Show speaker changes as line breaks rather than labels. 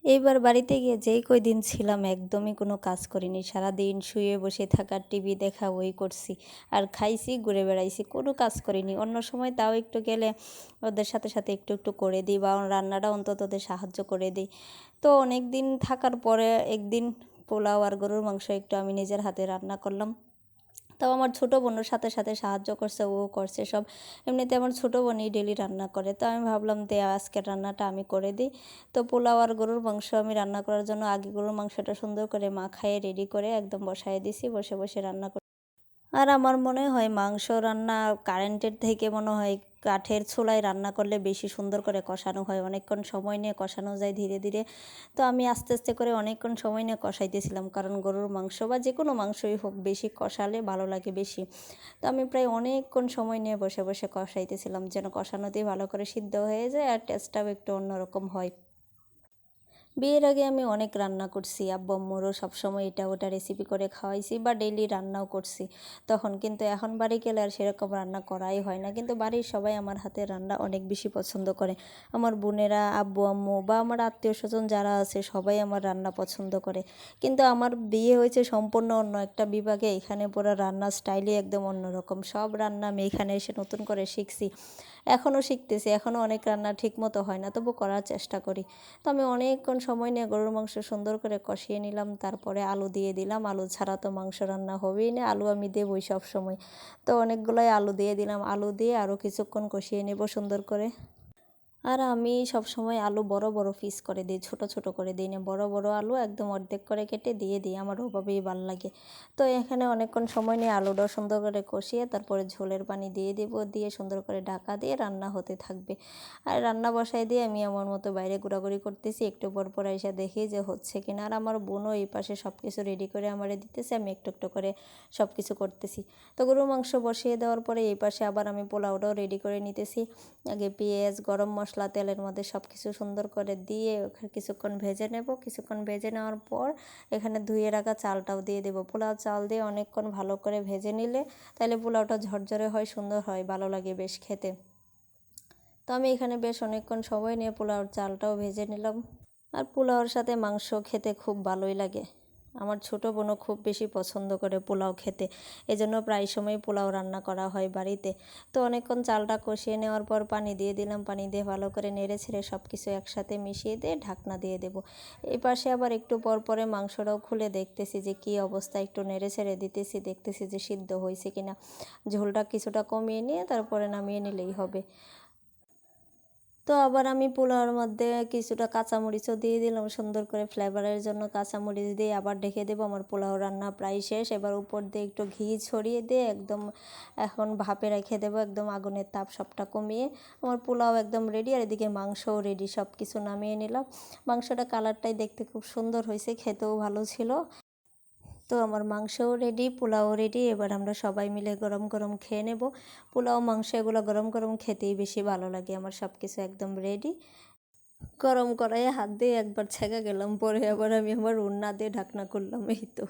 এইবার বাড়িতে গিয়ে যেই কয়দিন ছিলাম একদমই কোনো কাজ করিনি, সারাদিন শুয়ে বসে থাকা, টিভি দেখা, ওই করছি আর খাইছি, ঘুরে বেড়াইছি, কোনো কাজ করিনি। অন্য সময় তাও একটু গেলে ওদের সাথে সাথে একটু একটু করে দিই বা রান্নাটা অন্তত ওদের সাহায্য করে দিই। তো অনেক দিন থাকার পরে একদিন পোলাও আর গরুর মাংস একটু আমি নিজের হাতে রান্না করলাম। তাও আমার ছোটো বোনের সাথে সাথে সাহায্য করছে, ও করছে সব। এমনিতে আমার ছোটো বোনই ডেলি রান্না করে, তো আমি ভাবলাম যে আজকের রান্নাটা আমি করে দিই। তো পোলাও আর গরুর মাংস আমি রান্না করার জন্য আগে গরুর মাংসটা সুন্দর করে মাখায়ে রেডি করে একদম বসায় দিছি, বসে বসে রান্না করে। আর আমার মনে হয় মাংস রান্না কারেন্টের থেকে মনে হয় কাঠের চুলায় রান্না করলে বেশি সুন্দর করে কষানো হয়, অনেকক্ষণ সময় নিয়ে কষানো যায় ধীরে ধীরে। তো আমি আস্তে আস্তে করে অনেকক্ষণ সময় নিয়ে কষাইতেছিলাম, কারণ গরুর মাংস বা যে কোনো মাংসই হোক বেশি কষালে ভালো লাগে বেশি। তো আমি প্রায় অনেকক্ষণ সময় নিয়ে বসে বসে কষাইতেছিলাম, যেন কষানোতেই ভালো করে সিদ্ধ হয়ে যায় আর টেস্টটাও একটু অন্যরকম হয়। বিয়ের আগে আমি অনেক রান্না করছি, আব্বু আম্মুরও সবসময় এটা ওটা রেসিপি করে খাওয়াইছি বা ডেইলি রান্নাও করছি তখন। কিন্তু এখন বাড়ি গেলে আর সেরকম রান্না করাই হয় না, কিন্তু বাড়ির সবাই আমার হাতের রান্না অনেক বেশি পছন্দ করে। আমার বোনেরা, আব্বু আম্মু বা আমার আত্মীয় স্বজন যারা আছে সবাই আমার রান্না পছন্দ করে। কিন্তু আমার বিয়ে হয়েছে সম্পূর্ণ অন্য একটা বিভাগে, এখানে পুরো রান্নার স্টাইলই একদম অন্যরকম। সব রান্না আমি এখানে এসে নতুন করে শিখছি, এখনও শিখতেছি, এখনও অনেক রান্না ঠিক মতো হয় না, তবু করার চেষ্টা করি। তো আমি অনেকক্ষণ সময় নিয়ে গরুর মাংস সুন্দর করে কষিয়ে নিলাম, তারপরে আলু দিয়ে দিলাম। আলু ছাড়া তো মাংস রান্না হবেই না, আলু আমি দেবই সব সময়। তো অনেকগুলোই আলু দিয়ে দিলাম, আলু দিয়ে আরও কিছুক্ষণ কষিয়ে নেব সুন্দর করে। আর আমি সবসময় আলু বড় বড় পিস করে দিই, ছোট ছোট করে দিই না, বড় বড় আলু একদম অর্ধেক করে কেটে দিয়ে দিই, আমার ওভাবেই ভালো লাগে। তো এখানে অনেকক্ষণ সময় নিয়ে আলুটা সুন্দর করে কষিয়ে তারপরে ঝোলের পানি দিয়ে দেব, দিয়ে সুন্দর করে ঢাকা দিয়ে রান্না হতে থাকবে। আর রান্না বসাই দিয়ে আমি আমার মতো বাইরে ঘোরাঘুরি করতেছি, একটু পর পর এসে দেখি যে হচ্ছে কিনা। আর আমার বোনও এই পাশে সব কিছু রেডি করে আমারে দিতেছে, আমি একটু একটু করে সব কিছু করতেছি। তো গরুর মাংস বসিয়ে দেওয়ার পরে এই পাশে আবার আমি পোলাওটাও রেডি করে নিতেছি। আগে পেঁয়াজ, গরম মশলা তেলের মধ্যে সব কিছু সুন্দর করে দিয়ে কিছুক্ষণ ভেজে নেব। কিছুক্ষণ ভেজে নেওয়ার পর এখানে ধুয়ে রাখা চালটাও দিয়ে দেবো। পোলাও চাল দিয়ে অনেকক্ষণ ভালো করে ভেজে নিলে তাহলে পোলাওটা ঝরঝরে হয়, সুন্দর হয়, ভালো লাগে বেশ খেতে। তো আমি এখানে বেশ অনেকক্ষণ সময় নিয়ে পোলাওর চালটাও ভেজে নিলাম। আর পোলাওর সাথে মাংস খেতে খুব ভালোই লাগে। আমার ছোটো বোনও খুব বেশি পছন্দ করে পোলাও খেতে, এজন্য প্রায় সময় পোলাও রান্না করা হয় বাড়িতে। তো অনেকক্ষণ চালটা কষিয়ে নেওয়ার পর পানি দিয়ে দিলাম, পানি দিয়ে ভালো করে নেড়ে ছেড়ে সব কিছু একসাথে মিশিয়ে দিয়ে ঢাকনা দিয়ে দেবো। এই পাশে আবার একটু পর পরে মাংসটাও খুলে দেখতেছি যে কী অবস্থা, একটু নেড়ে ছেড়ে দিতেছি, দেখতেছি যে সিদ্ধ হয়েছে কিনা। ঝোলটা কিছুটা কমিয়ে নিয়ে তারপরে নামিয়ে নিলেই হবে। তো আবার আমি পোলাওর মধ্যে কিছুটা কাঁচামরিচও দিয়ে দিলাম সুন্দর করে ফ্লেভারের জন্য, কাঁচামরিচ দিয়ে আবার ঢেকে দেবো। আমার পোলাও রান্না প্রায় শেষ, এবার উপর দিয়ে একটু ঘি ছড়িয়ে দিয়ে একদম এখন ভাপে রেখে দেবো, একদম আগুনের তাপ সবটা কমিয়ে। আমার পোলাও একদম রেডি, আর এদিকে মাংসও রেডি, সব কিছু নামিয়ে নিলাম। মাংসটা কালারটাই দেখতে খুব সুন্দর হয়েছে, খেতেও ভালো ছিল। তো আমার মাংসও রেডি, পোলাও রেডি, এবার আমরা সবাই মিলে গরম গরম খেয়ে নেব। পোলাও মাংস এগুলো গরম গরম খেতেই বেশি ভালো লাগে। আমার সব কিছু একদম রেডি। গরম কড়াইয়ে হাত দিয়ে একবার ছেঁকে গেলাম, পরে আবার আমি আমার ওড়না দিয়ে ঢাকনা করলাম, এই তো।